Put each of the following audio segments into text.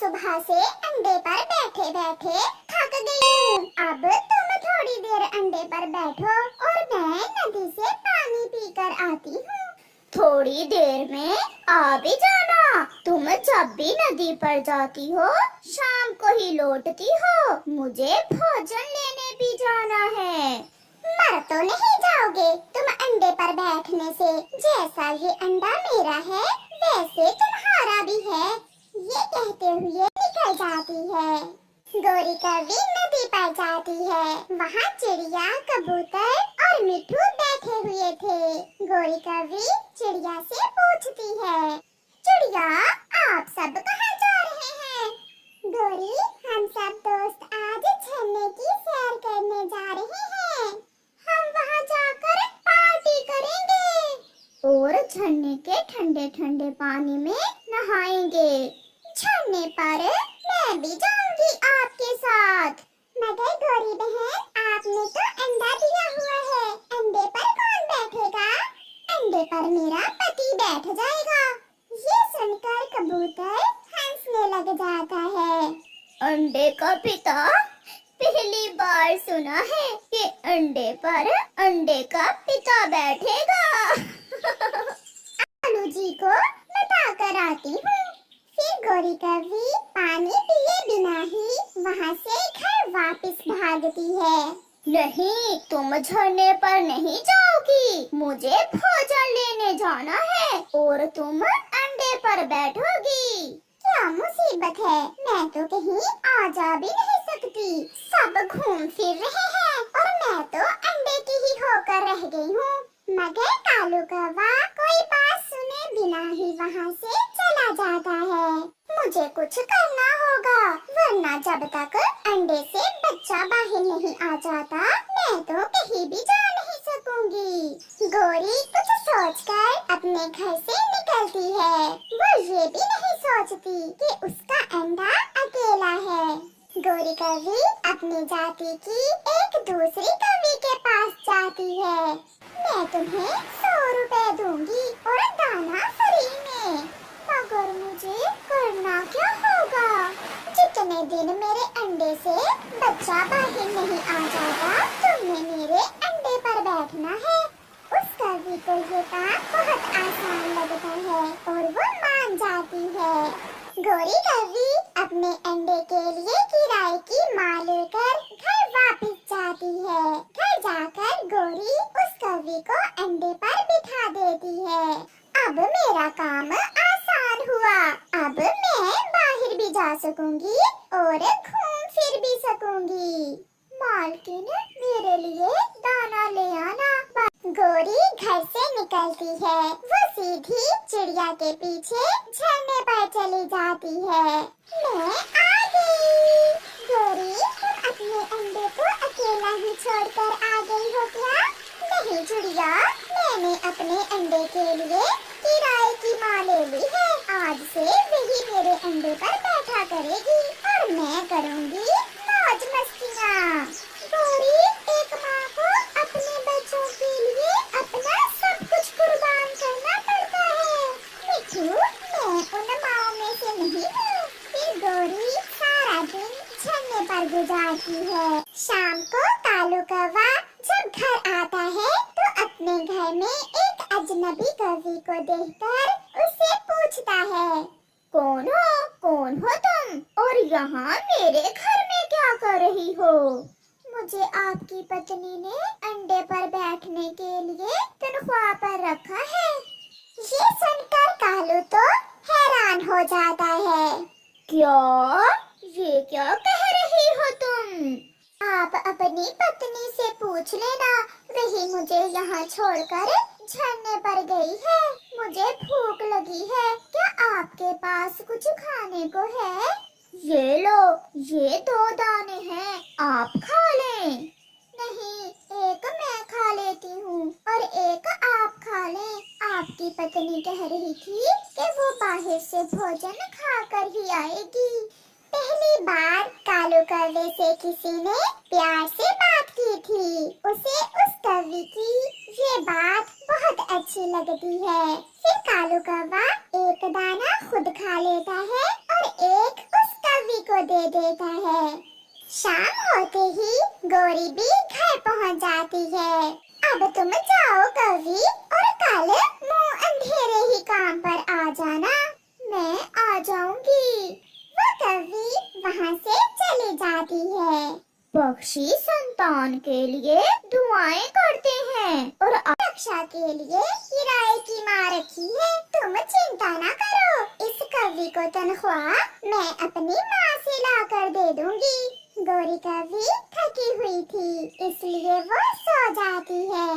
सुबह से अंडे पर बैठे बैठे थक गई हूँ। अब तुम थोड़ी देर अंडे पर बैठो और मैं नदी से पानी पीकर आती हूँ। थोड़ी देर में आ भी जाना। तुम जब भी नदी पर जाती हो शाम को ही लौटती हो। मुझे भोजन लेने भी जाना है। मर तो नहीं जाओगे तुम अंडे पर बैठने से। जैसा ये अंडा मेरा है वैसे तुम्हारा भी है। ये कहते हुए निकल जाती है। गोरी कौवी नदी पर जाती है। वहाँ चिड़िया, कबूतर और मिट्ठू बैठे हुए थे। गोरी कौवी चिड़िया से पूछती है, चिड़िया आप सब कहाँ जा रहे हैं? गोरी, हम सब दोस्त आज झरने की सैर करने जा रहे हैं। हम वहाँ जाकर पार्टी करेंगे और झरने के ठंडे ठंडे पानी में नहाएंगे। झरने पर मैं भी जाऊंगी आपके साथ। मगर गोरी बहन, आपने तो अंडा दिया हुआ है, अंडे पर कौन बैठेगा? अंडे पर मेरा पति बैठ जाएगा। ये सुनकर कबूतर हंसने लग जाता है। अंडे का पिता? पहली बार सुना है कि अंडे पर अंडे का पिता बैठेगा। आलू जी को बता कर आती हूँ। फिर गोरी कौवी पानी पिए बिना ही वहाँ से घर वापस भागती है। नहीं, तुम झरने पर नहीं जाओगी। मुझे भोजन लेने जाना है और तुम अंडे पर बैठोगी। क्या मुसीबत है, मैं तो कहीं आ जा भी नहीं सकती। सब घूम फिर रहे हैं और मैं तो अंडे की ही होकर रह गई हूँ। मगर कालू कौवा कोई बात सुने बिना ही वहाँ से चला जाता है। मुझे कुछ करना होगा, वरना जब तक अंडे से बच्चा बाहर नहीं आ जाता मैं तो कहीं भी जा नहीं सकूंगी। गोरी कुछ सोचकर अपने घर से निकलती है। वो ये भी नहीं सोचती कि उसका अंडा अकेला है। गोरी कौवी अपनी जाति की एक दूसरी कौवी के पास जाती है। मैं तुम्हें 100 रुपए दूंगी और दाना फ्री में। मगर मुझे करना क्या होगा? जितने दिन मेरे अंडे से बच्चा बाहर नहीं आ जाता तुमने मेरे अंडे पर बैठना है। उस कौवी को ये काम बहुत आसान लगता है और वो मान जाती है। गोरी कौवी अपने अंडे के लिए किराए की माँ लेकर घर वापस जाती है। घर जाकर गोरी उस कौवी को अंडे पर बिठा देती है। अब मेरा काम आसान हुआ। अब मैं बाहर भी जा सकूंगी और घूम फिर भी सकूंगी। मालकिन, मेरे लिए दाना ले आना। गोरी घर से निकलती है। वो सीधी चिड़िया के पीछे झरने पर चली जाती है। मैं आ गई। गोरी, तुम अपने अंडे को अकेला ही छोड़कर आ गई हो क्या? नहीं चिड़िया, मैंने अपने अंडे के लिए किराए की माँ ले ली है। आज से वही मेरे अंडे पर बैठा करेगी और मैं करूँगी मौज मस्तियाँ। गोरी, एक माँ को अपने बच्चों के लिए अपना सब कुछ कुर्बान करना पड़ता है। मिट्ठू, मैं उन माँओं में से नहीं हूँ। फिर गोरी सारा दिन झरने पर गुजारती है। शाम को कालू कौवा जब घर आता है तो अपने घर में एक अजनबी कौवी को देखकर उससे पूछता है, कौन हो तुम और यहाँ मेरे घर में क्या कर रही हो? मुझे आपकी पत्नी ने अंडे पर बैठने के लिए तनख्वाह पर रखा है। ये सुनकर कालू तो हैरान हो जाता है। क्या? ये क्या कह रही हो तुम? आप अपनी पत्नी से पूछ लेना, वही मुझे यहाँ छोड़कर झरने पर गई है। मुझे भूख लगी है, क्या आपके पास कुछ खाने को है? ये लो, ये 2 दाने हैं, आप खा लें। नहीं, एक मैं खा लेती हूँ और एक आप खा लें। आपकी पत्नी कह रही थी कि वो बाहर से भोजन खाकर ही आएगी। पहली बार कालू कौवे से किसी ने प्यार से बात की थी। उसे उस कौवी की ये बात बहुत अच्छी लगती है। फिर कालू कौवा एक दाना खुद खा लेता है और एक उस देता है। शाम होते ही गोरी भी घर पहुंच जाती है। अब तुम जाओ कवि और कल मुंह अंधेरे ही काम पर आ जाना। मैं आ जाऊंगी। वो कवि वहाँ से चली जाती है। पक्षी संतान के लिए दुआएं करते हैं और रक्षा के लिए किराए की माँ रखी है। तुम चिंता ना करो, इस कवि को तनख्वाह मैं अपनी माँ से ला कर दे दूंगी। गोरी कवि थकी हुई थी, इसलिए वो सो जाती है।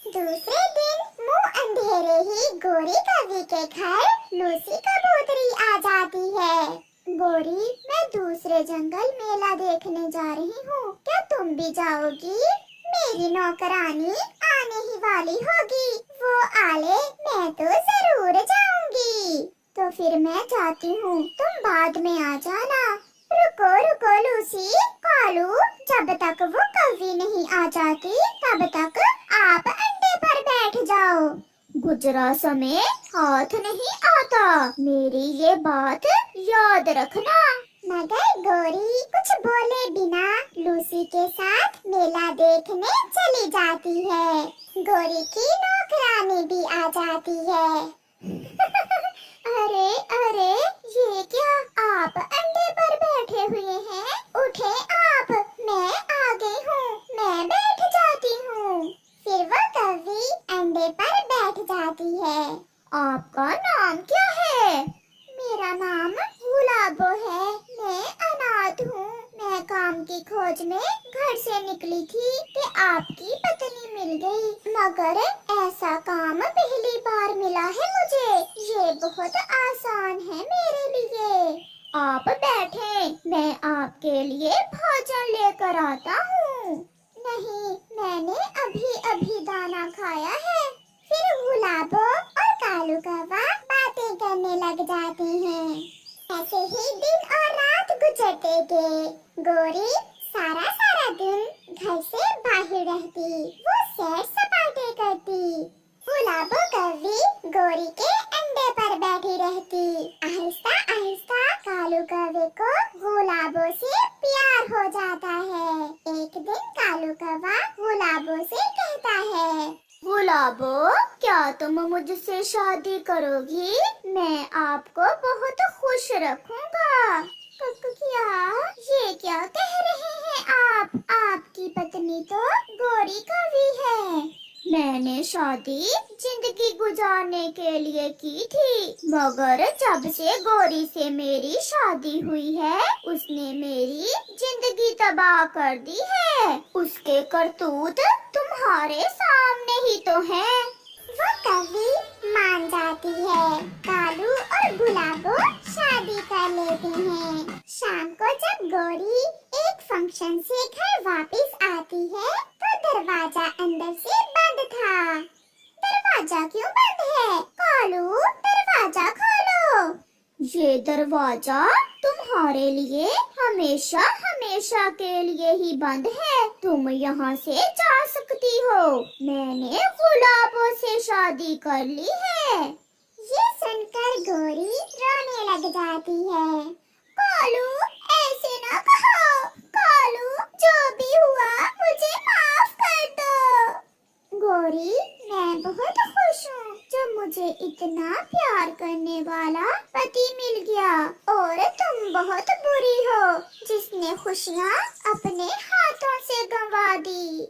दूसरे दिन मुंह अंधेरे ही गोरी कवि के घर लूसी कबूतरी आ जाती है। गोरी, मैं दूसरे जंगल मेला देखने जा रही हूँ, क्या तुम भी जाओगी? मेरी नौकरानी आने ही वाली होगी, वो आले मैं तो जरूर जाऊंगी। तो फिर मैं जाती हूँ, तुम बाद में आ जाना। रुको रुको लूसी, कालू, जब तक वो कवि नहीं आ जाती तब तक आप अंडे पर बैठ जाओ। गुजरा समय हाथ नहीं आता, मेरी ये बात याद रखना। मगर गोरी कुछ बोले बिना लूसी के साथ मेला देखने चली जाती है। गोरी की नौकरानी भी आ जाती है। अरे अरे, ये क्या, आप अंडे पर बैठे हुए हैं? उठे आप, मैं आ गई हूँ, मैं बैठ जाती हूँ। फिर वो कवि अंडे पर बैठ जाती है। आपका नाम क्या है? मेरा नाम गुलाबो है, मैं अनाथ हूँ। मैं काम की खोज में घर से निकली थी कि आपकी पत्नी मिल गई, मगर ऐसा काम पहली बार मिला है मुझे। ये बहुत आसान है मेरे लिए। आप बैठे, मैं आपके लिए भोजन लेकर आता हूँ। नहीं, मैंने अभी अभी दाना खाया है। फिर गुलाबो और कालू कौवा बातें करने लग जाते हैं। ऐसे ही दिन और रात गुजरते गए। गोरी सारा सारा दिन घर से बाहर रहती, वो सैर सपाटे करती। गुलाबो कवि गोरी के अंडे पर बैठी रहती। आहिस्ता आहिस्ता कालू कौवे को गुलाबो से प्यार हो जाता है। एक दिन कालू कौवा गुलाबो से कहता है, गुलाबो, क्या तुम मुझसे शादी करोगी? मैं आपको बहुत खुश रखूंगा। क्या? ये क्या कह रहे हैं आप? आपकी पत्नी तो गोरी कवि है। मैंने शादी जिंदगी गुजारने के लिए की थी, मगर जब से गोरी से मेरी शादी हुई है, उसने मेरी जिंदगी तबाह कर दी है। उसके करतूत तुम्हारे सामने ही तो हैं। वो कवि मान जाती है। कालू और गुलाबो शादी कर लेते हैं। शाम को जब गोरी एक फंक्शन से घर वापस आती है तो दरवाजा अंदर से बंद था। दरवाजा क्यों बंद है? कालू, दरवाजा खोलो। ये दरवाजा तुम्हारे लिए हमेशा हमेशा के लिए ही बंद है, तुम यहाँ से जा सकती हो। मैंने गुलाबों से शादी कर ली है। ये सुनकर गोरी रोने लग जाती है। कालू, ऐसे ना कहो। कालू, जो भी हुआ मुझे माफ कर दो। गोरी, मैं बहुत खुश हूँ जब मुझे इतना प्यार करने वाला पति मिल गया, और तुम बहुत बुरी हो जिसने खुशियाँ अपने हाथों से गंवा दी।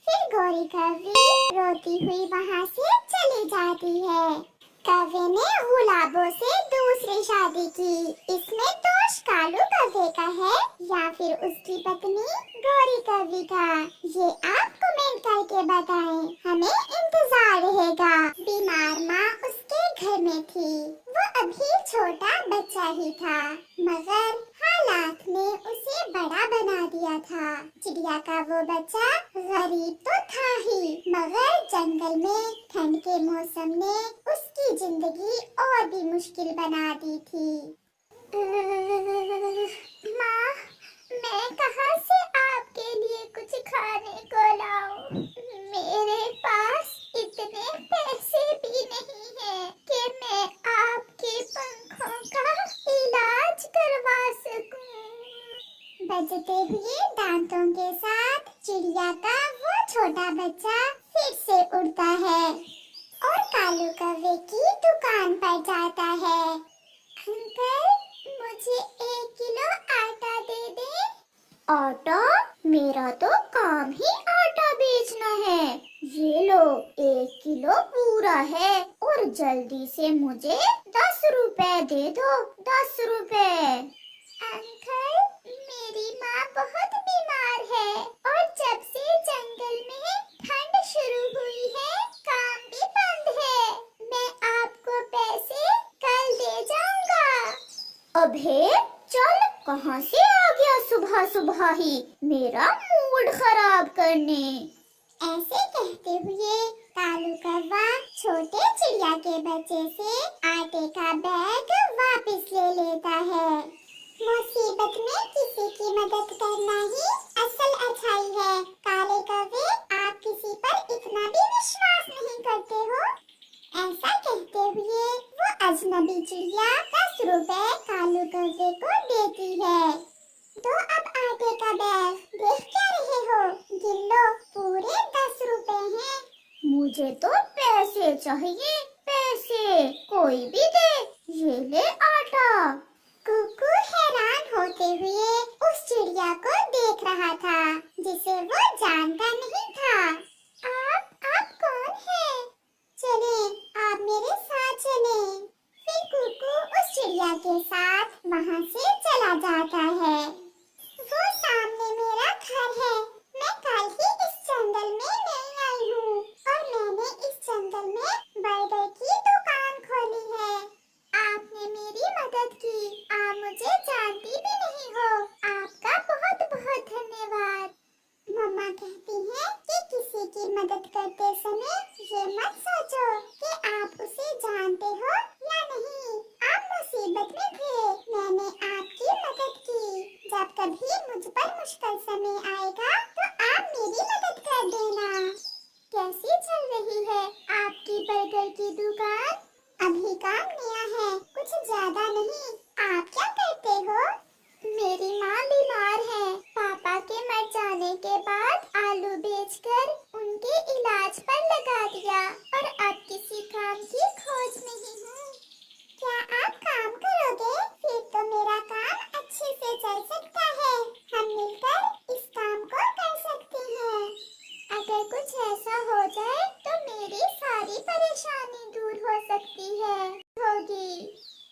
फिर गोरी कवि रोती हुई वहाँ से चली जाती है। कवि ने गुलाबों से दूसरी शादी की। इसमें दोष कालू कवि का है या फिर उसकी पत्नी गोरी कवि का? ये आप कमेंट करके बताएं, हमें इंतजार रहेगा। बीमार माँ उसके घर में थी। वो अभी छोटा बच्चा ही था, मगर हालात ने उसे बड़ा बना दिया था। चिड़िया का वो बच्चा गरीब तो था ही, मगर जंगल में ठंड के मौसम ने उसकी जिंदगी और भी मुश्किल बना दी थी। माँ, मैं कहाँ से आपके लिए कुछ खाने को लाऊं? मेरे पास इतने पैसे भी नहीं हैं कि मैं आपके पंखों का इलाज करवा सकूं। बजते हुए दांतों के साथ चिड़िया का वो छोटा बच्चा फिर से उड़ता है और कालू कौवे की दुकान पर जाता है। अंकल, मुझे 1 किलो आटा दे दे। आटा? मेरा तो काम ही आटा बेचना है। ये लो, 1 किलो पूरा है और जल्दी से मुझे 10 रुपए दे दो, 10 रुपए। अंकल, मेरी माँ बहुत बीमार है और जब से जंगल में ठंड शुरू हुई है, काम भी बंद है। मैं आपको पैसे कल दे जाऊंगा। अबे चल, कहाँ से आ गया सुबह सुबह ही मेरा मूड खराब करने। ऐसे कहते हुए कालू कौवा छोटे चिड़िया के बच्चे से आटे का बैग वापस ले लेता है। मुसीबत में किसी की मदद करना ही असल अच्छाई है। काले कौवे, आप किसी पर इतना भी विश्वास नहीं करते हो। ऐसा कहते हुए वो अजनबी चिड़िया 10 रुपए कालू कौवे को देती है। तो अब आटे का बैग देख क्या रहे हो? गिन लो, पूरे 10 रुपए हैं। मुझे तो पैसे चाहिए, पैसे कोई भी दे। ये ले आटा। कुकू हैरान होते हुए उस चिड़िया को देख रहा था जिसे वो जानता नहीं था। आप कौन हैं? चले, आप मेरे साथ चले। फिर कुकू उस चिड़िया के साथ वहाँ से चला जाता है। वो सामने मेरा घर है। मैं कल ही इस जंगल में नई आई हूँ और मैंने इस जंगल में बर्गर की दुकान खोली है। आपने मेरी मदद की। आप मुझे जानती भी नहीं हो। आपका बहुत बहुत धन्यवाद। मम्मा कहती हैं कि किसी की मदद करते समय ये मत सोचो कि आप उसे जानते हो या नहीं। आप मुसीबत में थे, मैंने आपकी मदद की। जब कभी मुझ पर मुश्किल समय आएगा तो आप मेरी मदद कर देना। कैसी चल रही है आपकी बर्गर की दुकान? अभी काम नया है, कुछ ज्यादा नहीं। आप क्या करते हो? मेरी माँ बीमार है। पापा के मर जाने के बाद आलू बेचकर उनके इलाज पर लगा दिया और अब किसी काम की खोज नहीं हूँ। क्या आप काम करोगे? फिर तो मेरा काम अच्छे से चल सकता है। हम मिलकर इस काम को कर सकते हैं। अगर कुछ ऐसा हो जाए तो मेरी सारी परेशानी दूर हो सकती है होगी।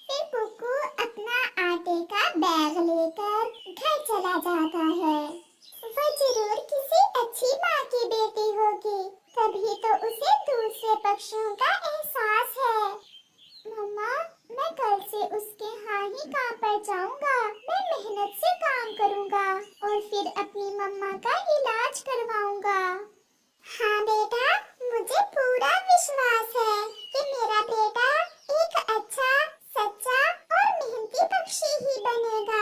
फिर कुकू अपना आटे का बैग लेकर घर चला जाता है। वो जरूर किसी अच्छी माँ की बेटी होगी, तभी तो उसे दूसरे पक्षियों का एहसास है। मम्मा, मैं कल से उसके यहाँ ही काम पर जाऊंगा। मैं मेहनत से काम करूंगा और फिर अपनी मम्मा का इलाज करवाऊंगा। हाँ बेटा, मुझे पूरा विश्वास है कि मेरा बेटा एक अच्छा, सच्चा और मेहनती पक्षी ही बनेगा।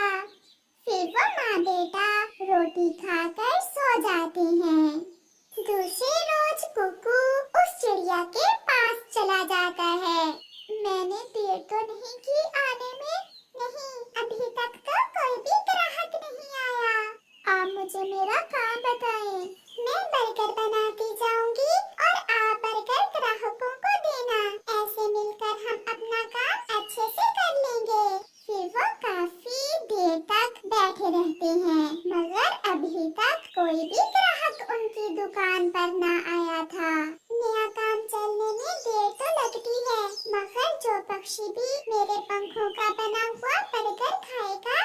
फिर वो माँ बेटा रोटी खाकर सो जाते हैं। दूसरे रोज कुकू उस चिड़िया के पास चला जाता है। मैंने देर तो नहीं की आने में? नहीं, अभी तक तो कोई भी ग्राहक नहीं आया। आप मुझे मेरा काम बताएं। मैं बर्गर बनाती जाऊंगी और आप बर्गर ग्राहकों को देना। ऐसे मिलकर हम अपना काम अच्छे से कर लेंगे। फिर वो काफी देर तक बैठे रहते हैं, मगर अभी तक कोई भी ग्राहक उनकी दुकान पर न आया था। नया काम चलने में देर तो लगती है, मगर जो पक्षी भी मेरे पंखों का बना हुआ बर्गर खाएगा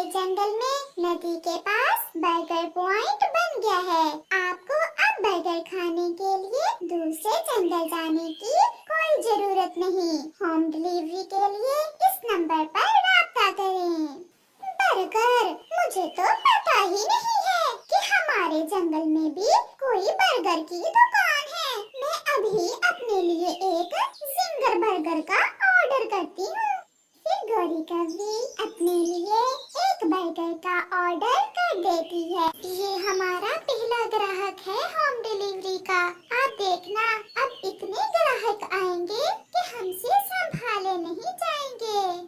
जंगल में नदी के पास बर्गर पॉइंट बन गया है। आपको अब बर्गर खाने के लिए दूसरे जंगल जाने की कोई जरूरत नहीं। होम डिलीवरी के लिए इस नंबर पर राब्ता करें। बर्गर, मुझे तो पता ही नहीं है कि हमारे जंगल में भी कोई बर्गर की दुकान है। मैं अभी अपने लिए एक जिंगर बर्गर का ऑर्डर करती हूँ। फिर गौरी कवि अपने लिए एक बर्गर का ऑर्डर कर देती है। ये हमारा पहला ग्राहक है होम डिलीवरी का। आप देखना, अब इतने ग्राहक आएंगे कि हमसे संभाले नहीं जाएंगे।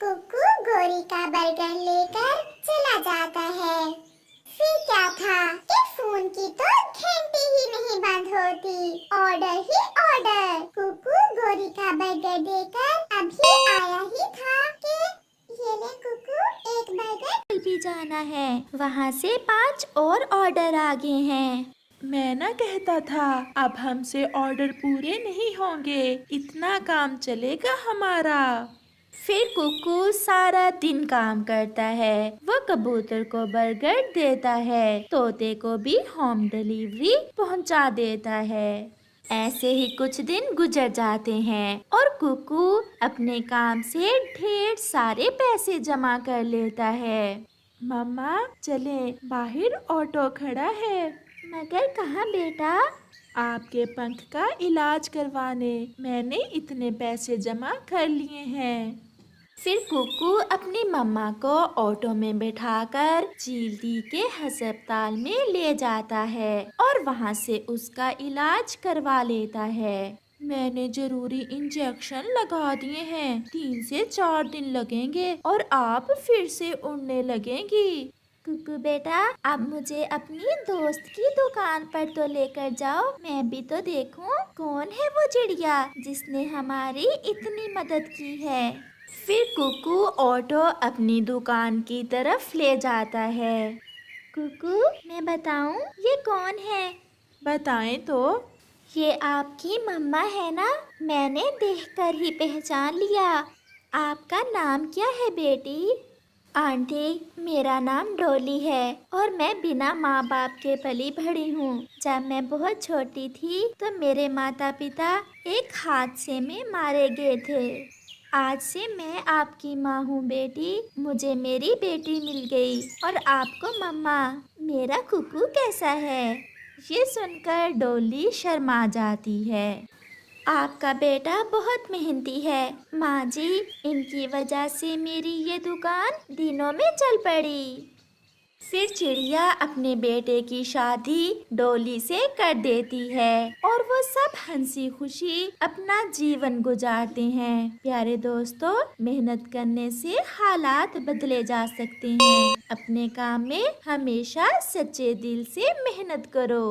कुकू गौरी का बर्गर लेकर चला जाता है। फिर क्या था कि फोन की तो घंटी ही नहीं बंद होती। ऑर्डर ही ऑर्डर। कुकू गौरी का बर्गर देकर अभी आया ही था कि ये ले कुकू, एक बर्गर भी जाना है। वहाँ से 5 और ऑर्डर आ गए हैं। मैं ना कहता था, अब हमसे ऑर्डर पूरे नहीं होंगे, इतना काम चलेगा हमारा। फिर कुकू सारा दिन काम करता है। वो कबूतर को बर्गर देता है, तोते को भी होम डिलीवरी पहुंचा देता है। ऐसे ही कुछ दिन गुजर जाते हैं और कुकू अपने काम से ढेर सारे पैसे जमा कर लेता है। मम्मा चले, बाहर ऑटो खड़ा है। मगर कहाँ बेटा? आपके पंख का इलाज करवाने मैंने इतने पैसे जमा कर लिए हैं। फिर कुकू अपनी मम्मा को ऑटो में बिठाकर चींटी के अस्पताल में ले जाता है और वहाँ से उसका इलाज करवा लेता है। मैंने जरूरी इंजेक्शन लगा दिए हैं, 3 से 4 दिन लगेंगे और आप फिर से उड़ने लगेंगी। कुकू बेटा, अब मुझे अपनी दोस्त की दुकान पर तो लेकर जाओ, मैं भी तो देखूं कौन है वो चिड़िया जिसने हमारी इतनी मदद की है। फिर कुकू ऑटो अपनी दुकान की तरफ ले जाता है। कुकू, मैं बताऊं ये कौन है? बताएं तो। ये आपकी मम्मा है ना? मैंने देखकर ही पहचान लिया। आपका नाम क्या है बेटी? आंटी, मेरा नाम डोली है और मैं बिना माँ बाप के पली बढ़ी हूँ। जब मैं बहुत छोटी थी तो मेरे माता पिता एक हादसे में मारे गए थे। आज से मैं आपकी माँ हूँ बेटी। मुझे मेरी बेटी मिल गई और आपको मम्मा। मेरा कुकू कैसा है? ये सुनकर डोली शर्मा जाती है। आपका बेटा बहुत मेहनती है माँ जी, इनकी वजह से मेरी ये दुकान दिनों में चल पड़ी। फिर चिड़िया अपने बेटे की शादी डोली से कर देती है और वो सब हंसी खुशी अपना जीवन गुजारते हैं। प्यारे दोस्तों, मेहनत करने से हालात बदले जा सकते हैं। अपने काम में हमेशा सच्चे दिल से मेहनत करो।